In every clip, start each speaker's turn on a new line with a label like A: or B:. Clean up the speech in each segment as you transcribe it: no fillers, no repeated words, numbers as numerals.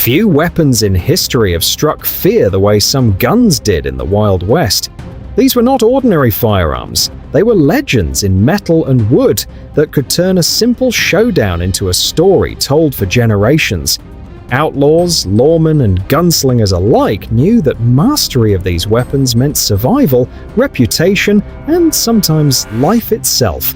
A: Few weapons in history have struck fear the way some guns did in the Wild West. These were not ordinary firearms. They were legends in metal and wood that could turn a simple showdown into a story told for generations. Outlaws, lawmen, and gunslingers alike knew that mastery of these weapons meant survival, reputation, and sometimes life itself.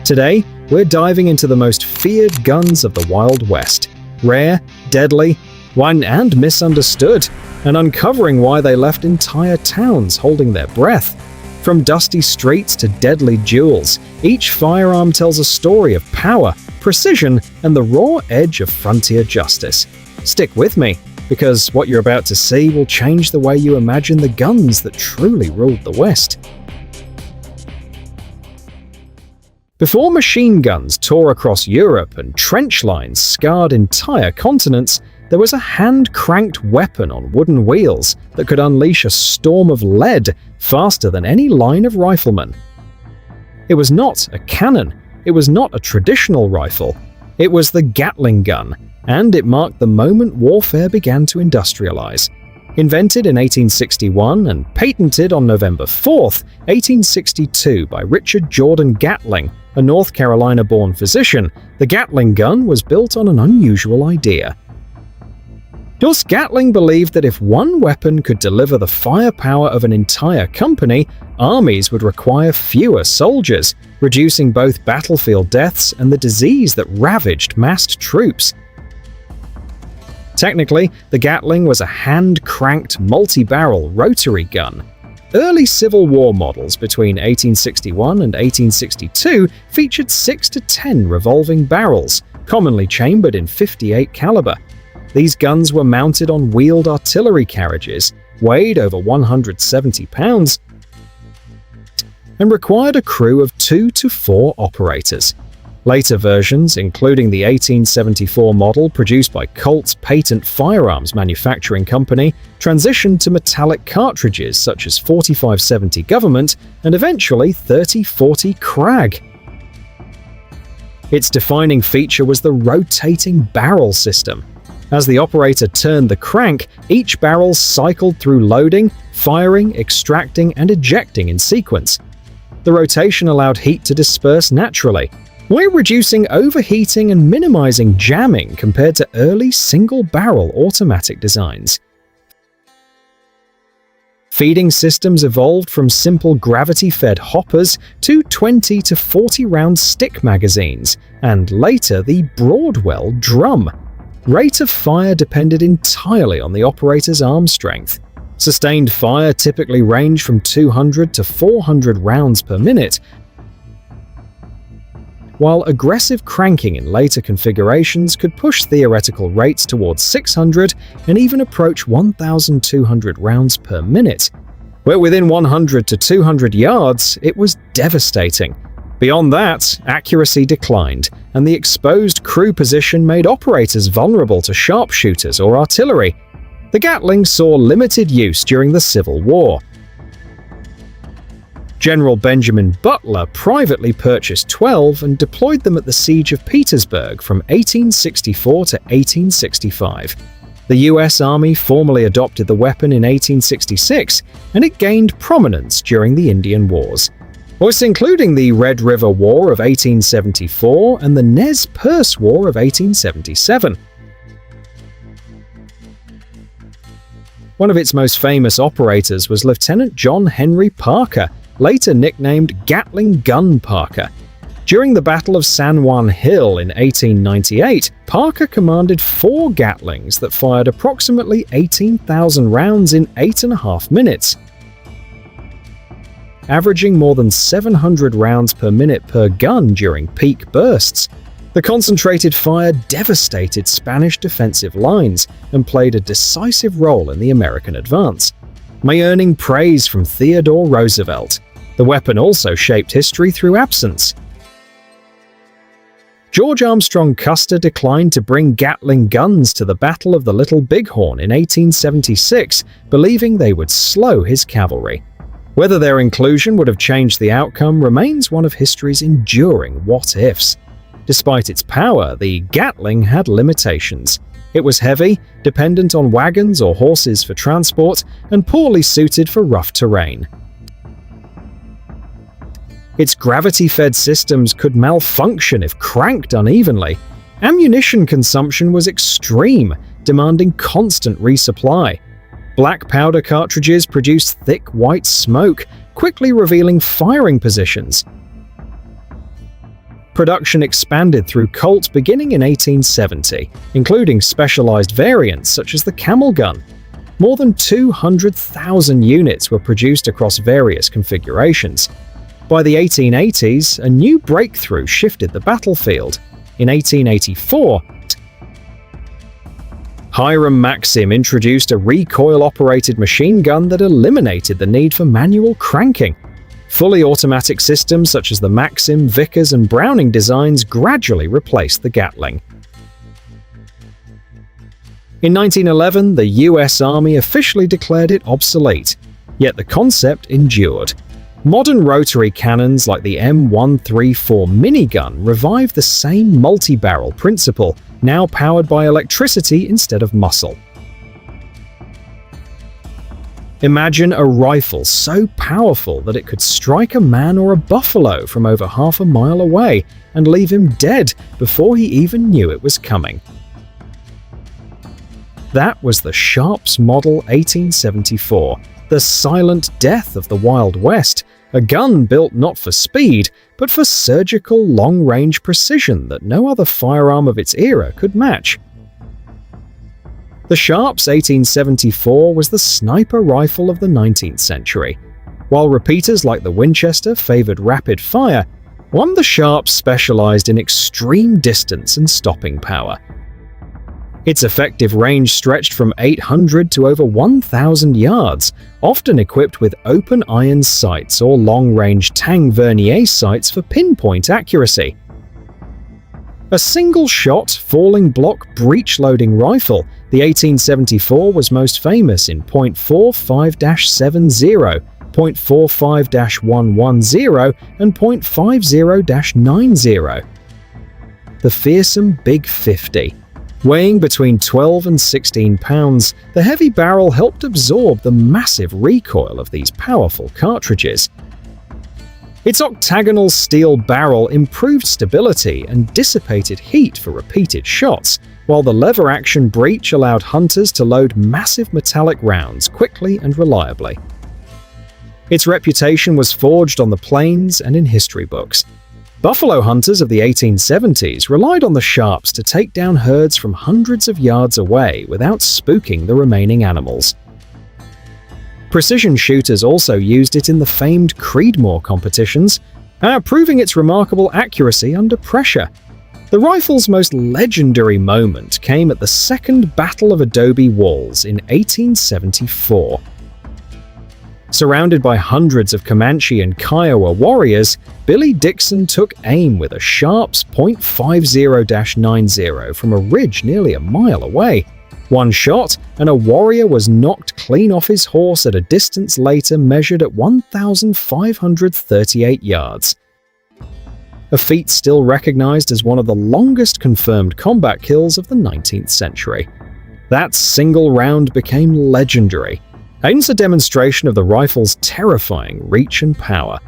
A: Today, we're diving into the most feared guns of the Wild West. Rare, deadly, and misunderstood, and uncovering why they left entire towns holding their breath. From dusty streets to deadly duels, each firearm tells a story of power, precision, and the raw edge of frontier justice. Stick with me, because what you're about to see will change the way you imagine the guns that truly ruled the West. Before machine guns tore across Europe and trench lines scarred entire continents, there was a hand-cranked weapon on wooden wheels that could unleash a storm of lead faster than any line of riflemen. It was not a cannon, it was not a traditional rifle, it was the Gatling gun, and it marked the moment warfare began to industrialize. Invented in 1861 and patented on November 4, 1862 by Richard Jordan Gatling, a North Carolina-born physician, the Gatling gun was built on an unusual idea. Jos Gatling believed that if one weapon could deliver the firepower of an entire company, armies would require fewer soldiers, reducing both battlefield deaths and the disease that ravaged massed troops. Technically, the Gatling was a hand-cranked multi-barrel rotary gun. Early Civil War models between 1861 and 1862 featured 6 to 10 revolving barrels, commonly chambered in .58 caliber. These guns were mounted on wheeled artillery carriages, weighed over 170 pounds, and required a crew of 2 to 4 operators. Later versions, including the 1874 model produced by Colt's Patent Firearms Manufacturing Company, transitioned to metallic cartridges such as 4570 Government and eventually 3040 Krag. Its defining feature was the rotating barrel system. As the operator turned the crank, each barrel cycled through loading, firing, extracting, and ejecting in sequence. The rotation allowed heat to disperse naturally, while reducing overheating and minimizing jamming compared to early single-barrel automatic designs. Feeding systems evolved from simple gravity-fed hoppers to 20 to 40-round stick magazines, and later the Broadwell drum. Rate of fire depended entirely on the operator's arm strength. Sustained fire typically ranged from 200 to 400 rounds per minute, while aggressive cranking in later configurations could push theoretical rates towards 600 and even approach 1,200 rounds per minute. Where within 100 to 200 yards, it was devastating. Beyond that, accuracy declined, and the exposed crew position made operators vulnerable to sharpshooters or artillery. The Gatling saw limited use during the Civil War. General Benjamin Butler privately purchased 12 and deployed them at the Siege of Petersburg from 1864 to 1865. The US Army formally adopted the weapon in 1866, and it gained prominence during the Indian Wars, including the Red River War of 1874 and the Nez Perce War of 1877. One of its most famous operators was Lieutenant John Henry Parker, later nicknamed Gatling Gun Parker. During the Battle of San Juan Hill in 1898, Parker commanded 4 Gatlings that fired approximately 18,000 rounds in 8.5 minutes. Averaging more than 700 rounds per minute per gun during peak bursts. The concentrated fire devastated Spanish defensive lines and played a decisive role in the American advance, earning praise from Theodore Roosevelt. The weapon also shaped history through absence. George Armstrong Custer declined to bring Gatling guns to the Battle of the Little Bighorn in 1876, believing they would slow his cavalry. Whether their inclusion would have changed the outcome remains one of history's enduring what-ifs. Despite its power, the Gatling had limitations. It was heavy, dependent on wagons or horses for transport, and poorly suited for rough terrain. Its gravity-fed systems could malfunction if cranked unevenly. Ammunition consumption was extreme, demanding constant resupply. Black powder cartridges produced thick white smoke, quickly revealing firing positions. Production expanded through Colt beginning in 1870, including specialized variants such as the camel gun. More than 200,000 units were produced across various configurations. By the 1880s, a new breakthrough shifted the battlefield. In 1884, Hiram Maxim introduced a recoil-operated machine gun that eliminated the need for manual cranking. Fully automatic systems such as the Maxim, Vickers, and Browning designs gradually replaced the Gatling. In 1911, the US Army officially declared it obsolete, yet the concept endured. Modern rotary cannons like the M134 minigun revived the same multi-barrel principle, now powered by electricity instead of muscle. Imagine a rifle so powerful that it could strike a man or a buffalo from over half a mile away and leave him dead before he even knew it was coming. That was the Sharps Model 1874, the silent death of the Wild West, a gun built not for speed, but for surgical long-range precision that no other firearm of its era could match. The Sharps 1874 was the sniper rifle of the 19th century. While repeaters like the Winchester favored rapid fire, the Sharps specialized in extreme distance and stopping power. Its effective range stretched from 800 to over 1,000 yards, often equipped with open iron sights or long-range Tang Vernier sights for pinpoint accuracy. A single-shot, falling block breech-loading rifle, the 1874 was most famous in .45-70, .45-110, and .50-90. The fearsome Big 50. Weighing between 12 and 16 pounds, the heavy barrel helped absorb the massive recoil of these powerful cartridges. Its octagonal steel barrel improved stability and dissipated heat for repeated shots, while the lever-action breech allowed hunters to load massive metallic rounds quickly and reliably. Its reputation was forged on the plains and in history books. Buffalo hunters of the 1870s relied on the Sharps to take down herds from hundreds of yards away without spooking the remaining animals. Precision shooters also used it in the famed Creedmoor competitions, proving its remarkable accuracy under pressure. The rifle's most legendary moment came at the Second Battle of Adobe Walls in 1874. Surrounded by hundreds of Comanche and Kiowa warriors, Billy Dixon took aim with a Sharps .50-90 from a ridge nearly a mile away. One shot, and a warrior was knocked clean off his horse at a distance later measured at 1,538 yards. A feat still recognized as one of the longest confirmed combat kills of the 19th century. That single round became legendary, aims a demonstration of the rifle's terrifying reach and power.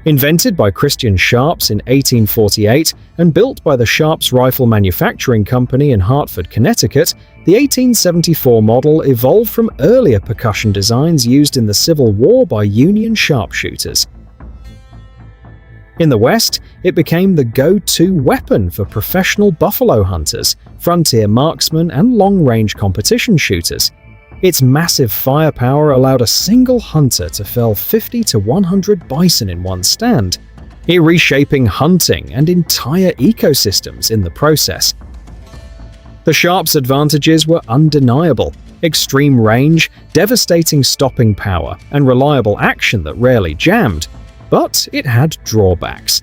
A: Invented by Christian Sharps in 1848 and built by the Sharps Rifle Manufacturing Company in Hartford, Connecticut, the 1874 model evolved from earlier percussion designs used in the Civil War by Union sharpshooters. In the West, it became the go-to weapon for professional buffalo hunters, frontier marksmen, and long-range competition shooters. Its massive firepower allowed a single hunter to fell 50 to 100 bison in one stand, reshaping hunting and entire ecosystems in the process. The Sharps' advantages were undeniable: extreme range, devastating stopping power, and reliable action that rarely jammed. But it had drawbacks.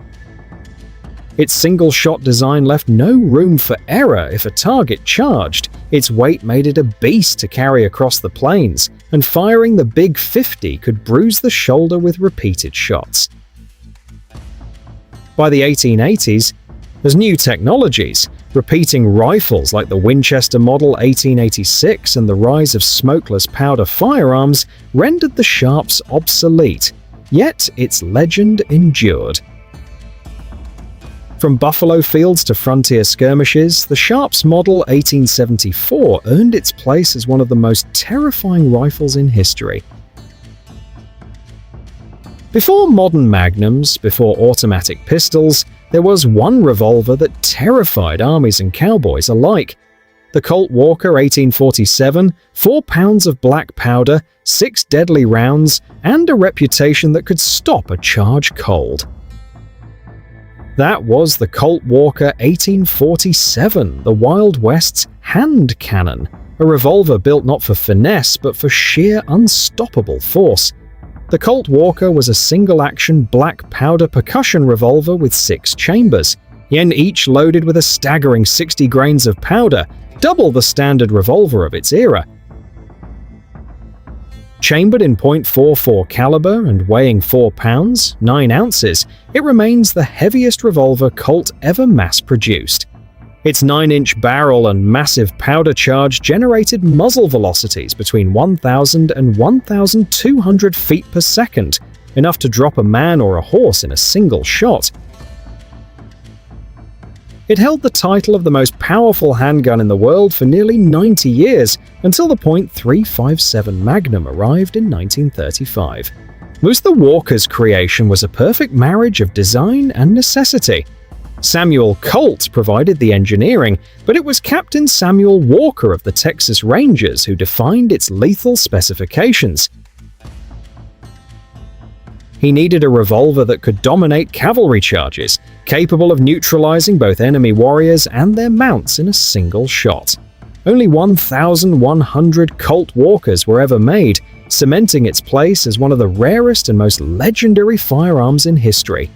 A: Its single-shot design left no room for error if a target charged. Its weight made it a beast to carry across the plains, and firing the Big 50 could bruise the shoulder with repeated shots. By the 1880s, As new technologies, repeating rifles like the Winchester Model 1886 and the rise of smokeless powder firearms rendered the Sharps obsolete, yet its legend endured. From buffalo fields to frontier skirmishes, the Sharps Model 1874 earned its place as one of the most terrifying rifles in history. Before modern magnums, before automatic pistols, there was one revolver that terrified armies and cowboys alike. The Colt Walker 1847, 4 pounds of black powder, 6 deadly rounds, and a reputation that could stop a charge cold. That was the Colt Walker 1847, the Wild West's hand cannon, a revolver built not for finesse but for sheer unstoppable force. The Colt Walker was a single-action black powder percussion revolver with 6 chambers, each loaded with a staggering 60 grains of powder, double the standard revolver of its era. Chambered in .44 caliber and weighing 4 pounds, 9 ounces, it remains the heaviest revolver Colt ever mass-produced. Its 9-inch barrel and massive powder charge generated muzzle velocities between 1,000 and 1,200 feet per second, enough to drop a man or a horse in a single shot. It held the title of the most powerful handgun in the world for nearly 90 years, until the .357 Magnum arrived in 1935. Most of the Walker's creation was a perfect marriage of design and necessity. Samuel Colt provided the engineering, but it was Captain Samuel Walker of the Texas Rangers who defined its lethal specifications. He needed a revolver that could dominate cavalry charges, capable of neutralizing both enemy warriors and their mounts in a single shot. Only 1,100 Colt Walkers were ever made, cementing its place as one of the rarest and most legendary firearms in history.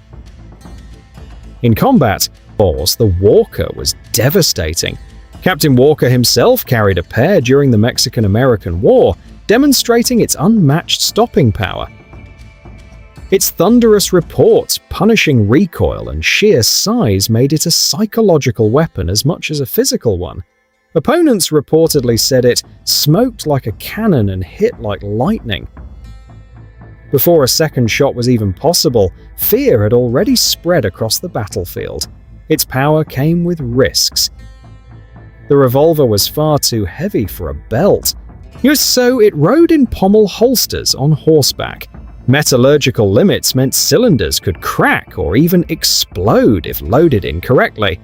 A: In combat, the Walker was devastating. Captain Walker himself carried a pair during the Mexican-American War, demonstrating its unmatched stopping power. Its thunderous reports, punishing recoil, and sheer size made it a psychological weapon as much as a physical one. Opponents reportedly said it smoked like a cannon and hit like lightning. Before a second shot was even possible, fear had already spread across the battlefield. Its power came with risks. The revolver was far too heavy for a belt, so it rode in pommel holsters on horseback. Metallurgical limits meant cylinders could crack or even explode if loaded incorrectly.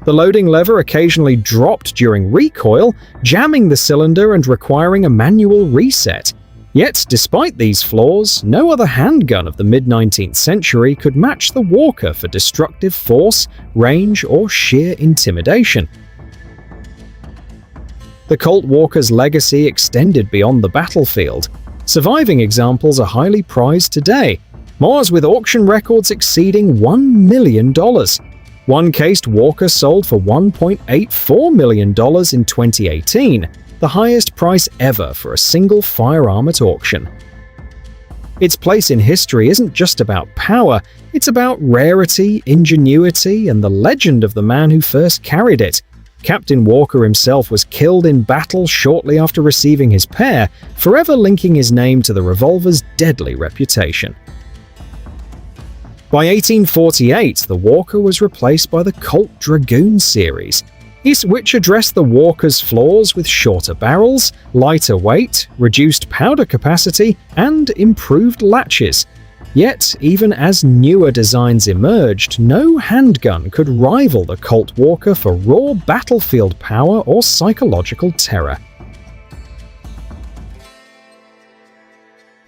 A: The loading lever occasionally dropped during recoil, jamming the cylinder and requiring a manual reset. Yet, despite these flaws, no other handgun of the mid-19th century could match the Walker for destructive force, range, or sheer intimidation. The Colt Walker's legacy extended beyond the battlefield. Surviving examples are highly prized today, most with auction records exceeding $1 million. One cased Walker sold for $1.84 million in 2018, the highest price ever for a single firearm at auction. Its place in history isn't just about power, it's about rarity, ingenuity, and the legend of the man who first carried it. Captain Walker himself was killed in battle shortly after receiving his pair, forever linking his name to the revolver's deadly reputation. By 1848, the Walker was replaced by the Colt Dragoon series, which addressed the Walker's flaws with shorter barrels, lighter weight, reduced powder capacity, and improved latches. Yet, even as newer designs emerged, no handgun could rival the Colt Walker for raw battlefield power or psychological terror.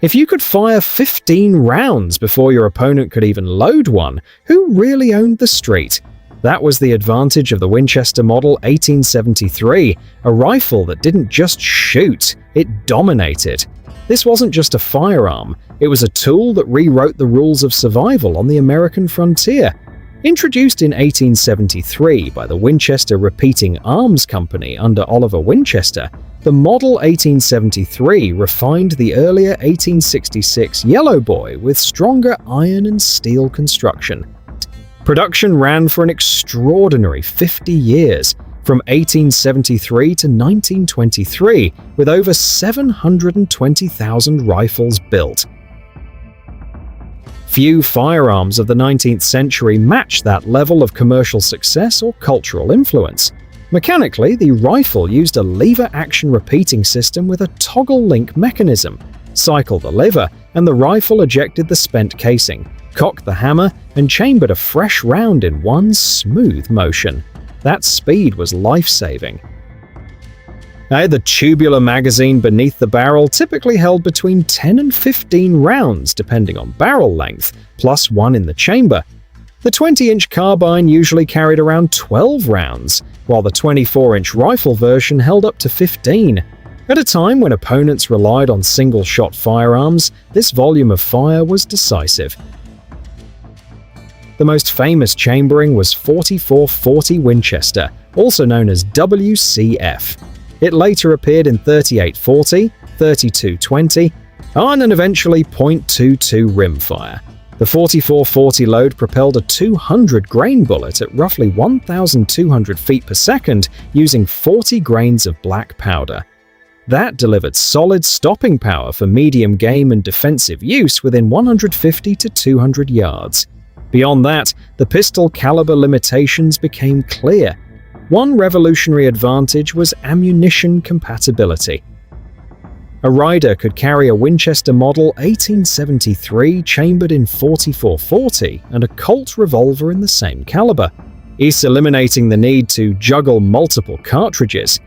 A: If you could fire 15 rounds before your opponent could even load one, who really owned the street? That was the advantage of the Winchester Model 1873, a rifle that didn't just shoot, it dominated. This wasn't just a firearm, it was a tool that rewrote the rules of survival on the American frontier. Introduced in 1873 by the Winchester Repeating Arms Company under Oliver Winchester, the Model 1873 refined the earlier 1866 Yellow Boy with stronger iron and steel construction. Production ran for an extraordinary 50 years, from 1873 to 1923, with over 720,000 rifles built. Few firearms of the 19th century matched that level of commercial success or cultural influence. Mechanically, the rifle used a lever-action repeating system with a toggle link mechanism. Cycle the lever, and the rifle ejected the spent casing, cocked the hammer, and chambered a fresh round in one smooth motion. That speed was life-saving. The tubular magazine beneath the barrel typically held between 10 and 15 rounds, depending on barrel length, plus one in the chamber. The 20-inch carbine usually carried around 12 rounds, while the 24-inch rifle version held up to 15. At a time when opponents relied on single-shot firearms, this volume of fire was decisive. The most famous chambering was 4440 Winchester, also known as WCF. It later appeared in 3840, 3220, and then eventually .22 rimfire. The 4440 load propelled a 200-grain bullet at roughly 1,200 feet per second using 40 grains of black powder. That delivered solid stopping power for medium game and defensive use within 150 to 200 yards. Beyond that, the pistol caliber limitations became clear. One revolutionary advantage was ammunition compatibility. A rider could carry a Winchester Model 1873 chambered in 4440 and a Colt revolver in the same caliber, eliminating the need to juggle multiple cartridges.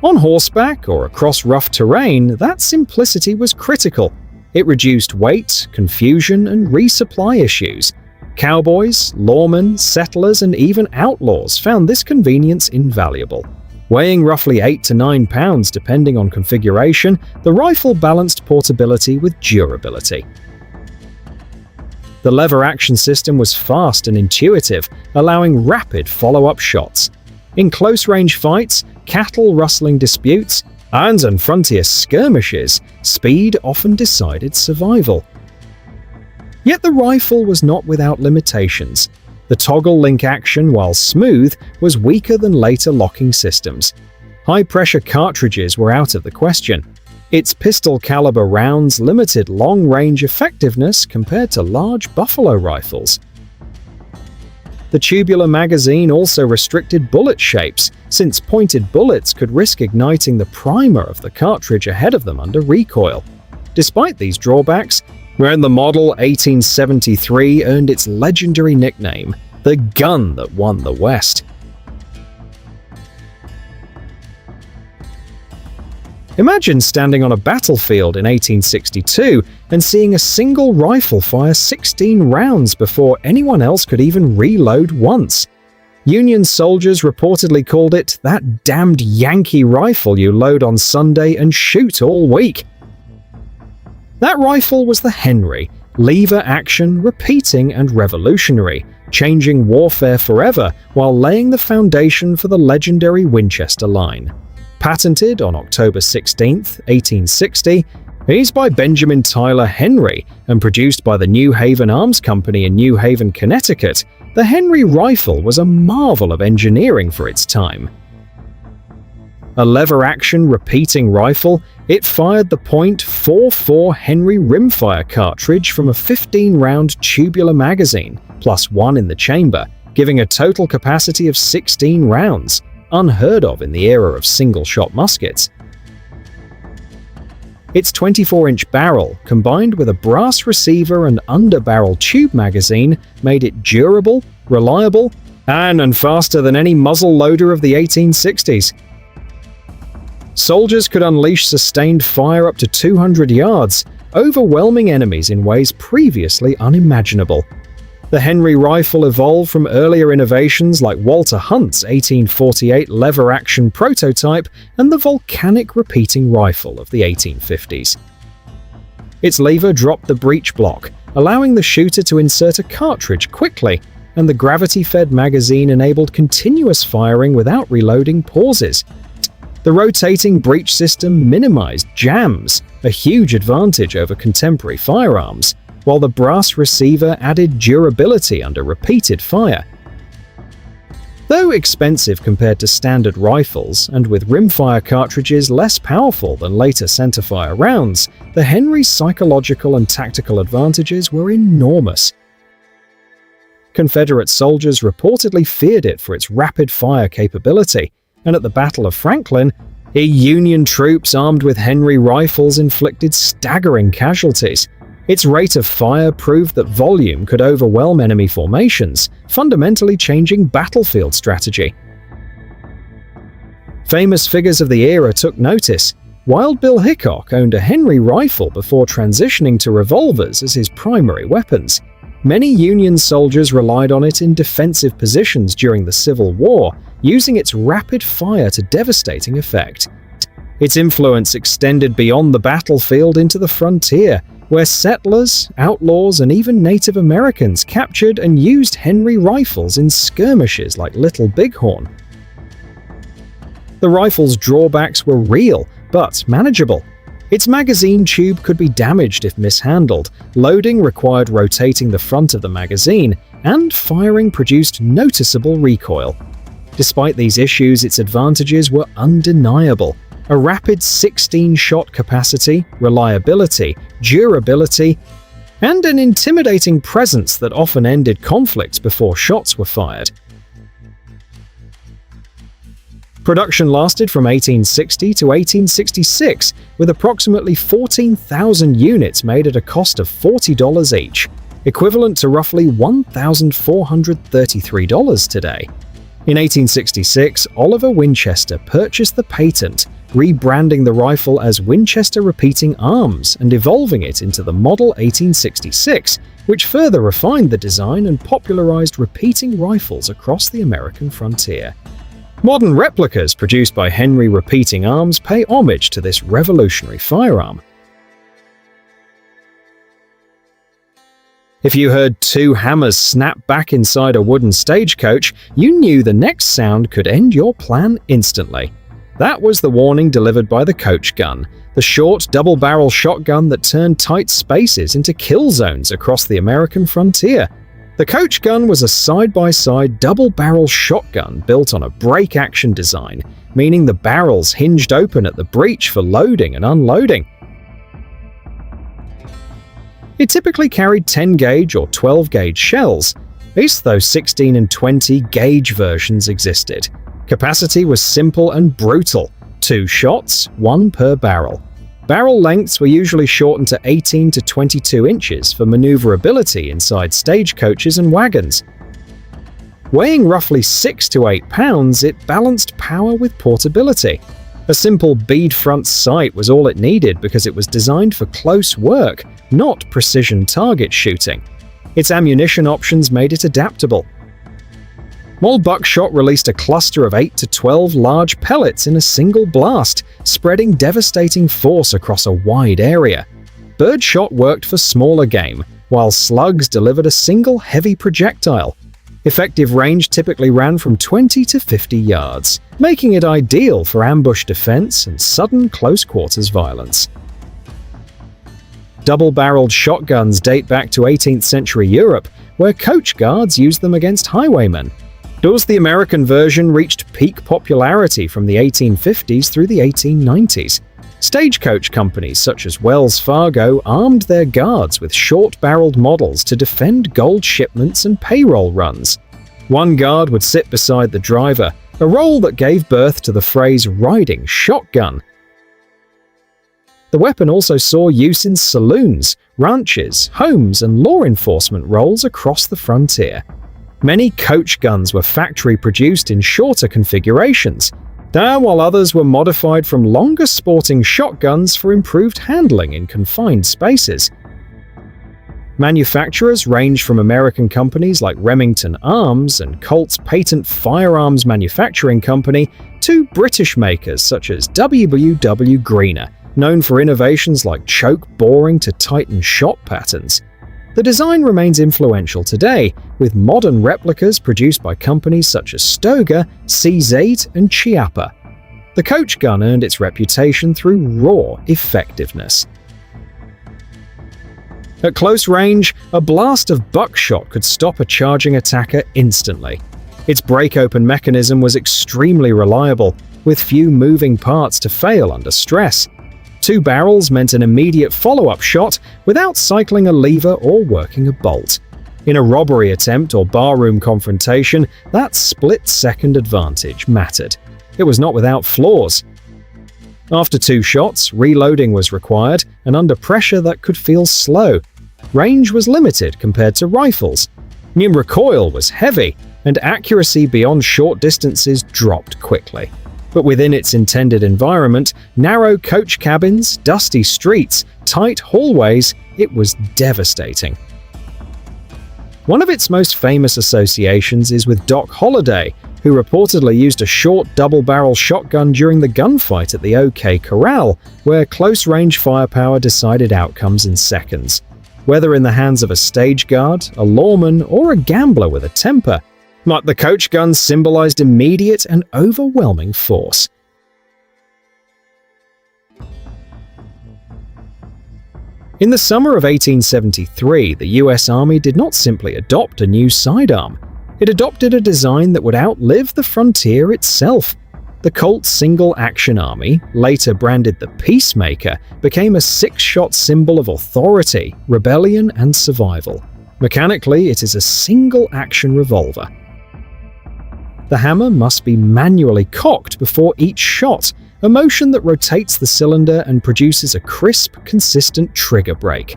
A: On horseback or across rough terrain, that simplicity was critical. It reduced weight, confusion, and resupply issues. Cowboys, lawmen, settlers, and even outlaws found this convenience invaluable. Weighing roughly 8 to 9 pounds depending on configuration, the rifle balanced portability with durability. The lever-action system was fast and intuitive, allowing rapid follow-up shots. In close-range fights, cattle-rustling disputes, and frontier skirmishes, speed often decided survival. Yet the rifle was not without limitations. The toggle link action, while smooth, was weaker than later locking systems. High-pressure cartridges were out of the question. Its pistol-caliber rounds limited long-range effectiveness compared to large buffalo rifles. The tubular magazine also restricted bullet shapes, since pointed bullets could risk igniting the primer of the cartridge ahead of them under recoil. Despite these drawbacks, the Model 1873 earned its legendary nickname, the gun that won the West. Imagine standing on a battlefield in 1862 and seeing a single rifle fire 16 rounds before anyone else could even reload once. Union soldiers reportedly called it that damned Yankee rifle you load on Sunday and shoot all week. That rifle was the Henry, lever action, repeating, and revolutionary, changing warfare forever while laying the foundation for the legendary Winchester line. Patented on October 16, 1860, it's by Benjamin Tyler Henry and produced by the New Haven Arms Company in New Haven, Connecticut, the Henry rifle was a marvel of engineering for its time. A lever-action repeating rifle, it fired the .44 Henry rimfire cartridge from a 15-round tubular magazine, plus one in the chamber, giving a total capacity of 16 rounds, unheard of in the era of single-shot muskets. Its 24-inch barrel, combined with a brass receiver and underbarrel tube magazine, made it durable, reliable, and faster than any muzzle loader of the 1860s. Soldiers could unleash sustained fire up to 200 yards, overwhelming enemies in ways previously unimaginable. The Henry rifle evolved from earlier innovations like Walter Hunt's 1848 lever-action prototype and the volcanic repeating rifle of the 1850s. Its lever dropped the breech block, allowing the shooter to insert a cartridge quickly, and the gravity-fed magazine enabled continuous firing without reloading pauses. The rotating breech system minimized jams, a huge advantage over contemporary firearms, while the brass receiver added durability under repeated fire. Though expensive compared to standard rifles, and with rimfire cartridges less powerful than later centerfire rounds, the Henry's psychological and tactical advantages were enormous. Confederate soldiers reportedly feared it for its rapid-fire capability, and at the Battle of Franklin, Union troops armed with Henry rifles inflicted staggering casualties. Its rate of fire proved that volume could overwhelm enemy formations, fundamentally changing battlefield strategy. Famous figures of the era took notice. Wild Bill Hickok owned a Henry rifle before transitioning to revolvers as his primary weapons. Many Union soldiers relied on it in defensive positions during the Civil War, using its rapid fire to devastating effect. Its influence extended beyond the battlefield into the frontier, where settlers, outlaws, and even Native Americans captured and used Henry rifles in skirmishes like Little Bighorn. The rifle's drawbacks were real, but manageable. Its magazine tube could be damaged if mishandled, loading required rotating the front of the magazine, and firing produced noticeable recoil. Despite these issues, its advantages were undeniable. A rapid 16-shot capacity, reliability, durability, and an intimidating presence that often ended conflicts before shots were fired. Production lasted from 1860 to 1866, with approximately 14,000 units made at a cost of $40 each, equivalent to roughly $1,433 today. In 1866, Oliver Winchester purchased the patent, rebranding the rifle as Winchester Repeating Arms and evolving it into the Model 1866, which further refined the design and popularized repeating rifles across the American frontier. Modern replicas produced by Henry Repeating Arms pay homage to this revolutionary firearm. If you heard two hammers snap back inside a wooden stagecoach, you knew the next sound could end your plan instantly. That was the warning delivered by the coach gun, the short, double-barrel shotgun that turned tight spaces into kill zones across the American frontier. The coach gun was a side-by-side double-barrel shotgun built on a break-action design, meaning the barrels hinged open at the breech for loading and unloading. It typically carried 10-gauge or 12-gauge shells. These, though 16 and 20-gauge versions existed. Capacity was simple and brutal. 2 shots, 1 per barrel. Barrel lengths were usually shortened to 18 to 22 inches for maneuverability inside stagecoaches and wagons. Weighing roughly 6 to 8 pounds, it balanced power with portability. A simple bead front sight was all it needed because it was designed for close work, not precision target shooting. Its ammunition options made it adaptable. While buckshot released a cluster of 8 to 12 large pellets in a single blast, spreading devastating force across a wide area. Birdshot worked for smaller game, while slugs delivered a single heavy projectile. Effective range typically ran from 20 to 50 yards, making it ideal for ambush defense and sudden close-quarters violence. Double-barreled shotguns date back to 18th century Europe, where coach guards used them against highwaymen. Thus, the American version reached peak popularity from the 1850s through the 1890s. Stagecoach companies such as Wells Fargo armed their guards with short-barreled models to defend gold shipments and payroll runs. One guard would sit beside the driver, a role that gave birth to the phrase riding shotgun. The weapon also saw use in saloons, ranches, homes, and law enforcement roles across the frontier. Many coach guns were factory-produced in shorter configurations, while others were modified from longer sporting shotguns for improved handling in confined spaces. Manufacturers ranged from American companies like Remington Arms and Colt's Patent Firearms Manufacturing Company to British makers such as W.W. Greener, known for innovations like choke boring to tighten shot patterns. The design remains influential today, with modern replicas produced by companies such as Stoeger, CZ, and Chiappa. The coach gun earned its reputation through raw effectiveness. At close range, a blast of buckshot could stop a charging attacker instantly. Its break-open mechanism was extremely reliable, with few moving parts to fail under stress. 2 barrels meant an immediate follow-up shot without cycling a lever or working a bolt. In a robbery attempt or barroom confrontation, that split-second advantage mattered. It was not without flaws. After 2 shots, reloading was required, and under pressure that could feel slow. Range was limited compared to rifles. Recoil was heavy, and accuracy beyond short distances dropped quickly. But within its intended environment, narrow coach cabins, dusty streets, tight hallways, it was devastating. One of its most famous associations is with Doc Holliday, who reportedly used a short double-barrel shotgun during the gunfight at the OK Corral, where close-range firepower decided outcomes in seconds. Whether in the hands of a stage guard, a lawman, or a gambler with a temper, the coach gun symbolized immediate and overwhelming force. In the summer of 1873, the US Army did not simply adopt a new sidearm. It adopted a design that would outlive the frontier itself. The Colt Single Action Army, later branded the Peacemaker, became a 6-shot symbol of authority, rebellion, and survival. Mechanically, it is a single-action revolver. The hammer must be manually cocked before each shot, a motion that rotates the cylinder and produces a crisp, consistent trigger break.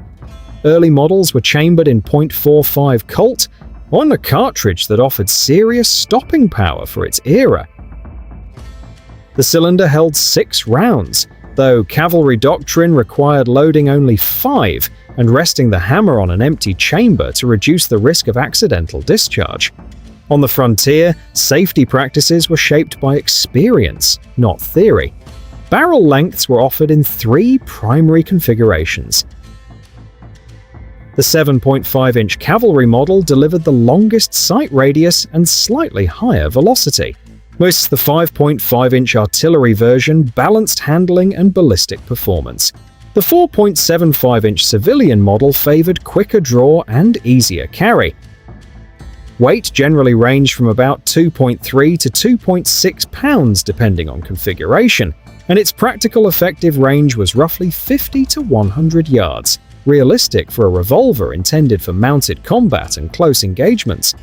A: Early models were chambered in .45 Colt, on a cartridge that offered serious stopping power for its era. The cylinder held 6 rounds, though cavalry doctrine required loading only 5 and resting the hammer on an empty chamber to reduce the risk of accidental discharge. On the frontier, safety practices were shaped by experience, not theory. Barrel lengths were offered in 3 primary configurations. The 7.5-inch cavalry model delivered the longest sight radius and slightly higher velocity. Whilst the 5.5-inch artillery version balanced handling and ballistic performance. The 4.75-inch civilian model favored quicker draw and easier carry. Weight generally ranged from about 2.3 to 2.6 pounds depending on configuration, and its practical effective range was roughly 50 to 100 yards, realistic for a revolver intended for mounted combat and close engagements.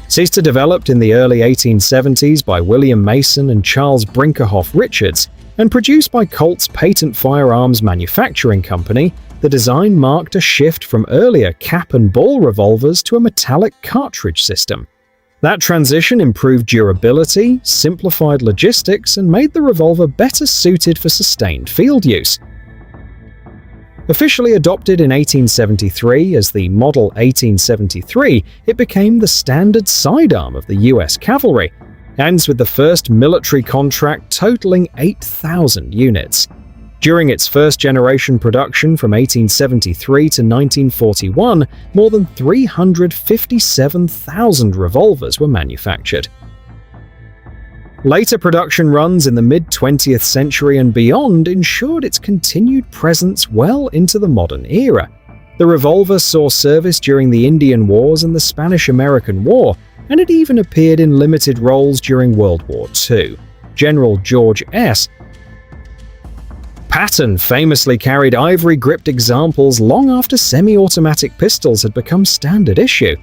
A: Sister developed in the early 1870s by William Mason and Charles Brinkerhoff Richards, and produced by Colt's Patent Firearms Manufacturing Company, the design marked a shift from earlier cap and ball revolvers to a metallic cartridge system. That transition improved durability, simplified logistics, and made the revolver better suited for sustained field use. Officially adopted in 1873 as the Model 1873, it became the standard sidearm of the US cavalry, and with the first military contract totaling 8,000 units. During its first-generation production from 1873 to 1941, more than 357,000 revolvers were manufactured. Later production runs in the mid-20th century and beyond ensured its continued presence well into the modern era. The revolver saw service during the Indian Wars and the Spanish-American War, and it even appeared in limited roles during World War II. General George S. Patton famously carried ivory-gripped examples long after semi-automatic pistols had become standard issue.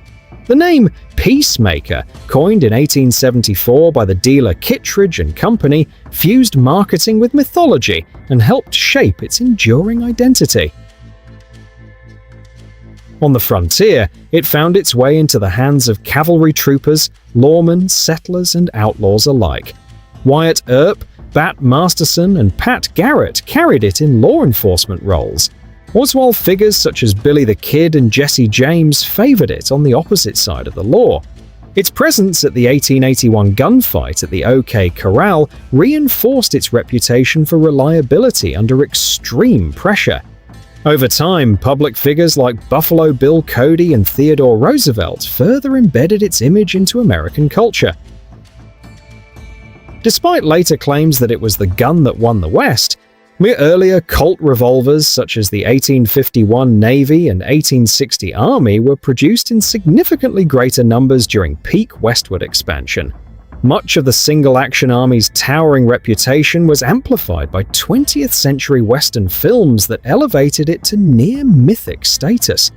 A: The name Peacemaker, coined in 1874 by the dealer Kittredge and Company, fused marketing with mythology and helped shape its enduring identity. On the frontier, it found its way into the hands of cavalry troopers, lawmen, settlers, and outlaws alike. Wyatt Earp, Bat Masterson, and Pat Garrett carried it in law enforcement roles. While figures such as Billy the Kid and Jesse James favored it on the opposite side of the law. Its presence at the 1881 gunfight at the OK Corral reinforced its reputation for reliability under extreme pressure. Over time, public figures like Buffalo Bill Cody and Theodore Roosevelt further embedded its image into American culture. Despite later claims that it was the gun that won the West, Earlier Colt revolvers such as the 1851 Navy and 1860 Army were produced in significantly greater numbers during peak westward expansion. Much of the single-action army's towering reputation was amplified by 20th century Western films that elevated it to near-mythic status.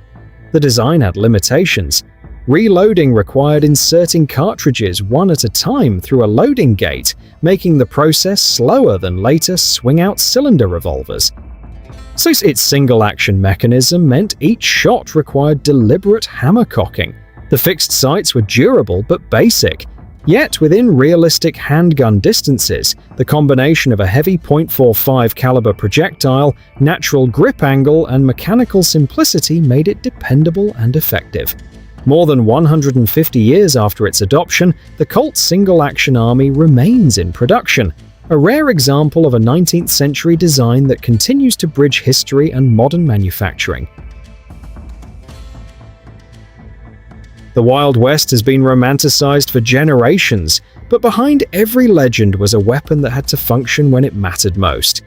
A: The design had limitations. Reloading required inserting cartridges one at a time through a loading gate, making the process slower than later swing-out cylinder revolvers. So its single-action mechanism meant each shot required deliberate hammer-cocking. The fixed sights were durable but basic. Yet, within realistic handgun distances, the combination of a heavy .45 caliber projectile, natural grip angle, and mechanical simplicity made it dependable and effective. More than 150 years after its adoption, the Colt single-action army remains in production, a rare example of a 19th century design that continues to bridge history and modern manufacturing. The Wild West has been romanticized for generations, but behind every legend was a weapon that had to function when it mattered most.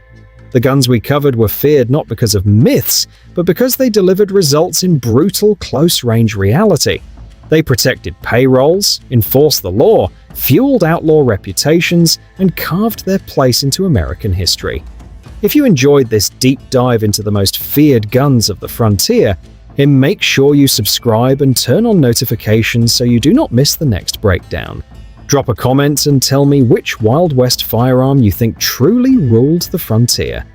A: The guns we covered were feared not because of myths, but because they delivered results in brutal, close-range reality. They protected payrolls, enforced the law, fueled outlaw reputations, and carved their place into American history. If you enjoyed this deep dive into the most feared guns of the frontier, then make sure you subscribe and turn on notifications so you do not miss the next breakdown. Drop a comment and tell me which Wild West firearm you think truly ruled the frontier.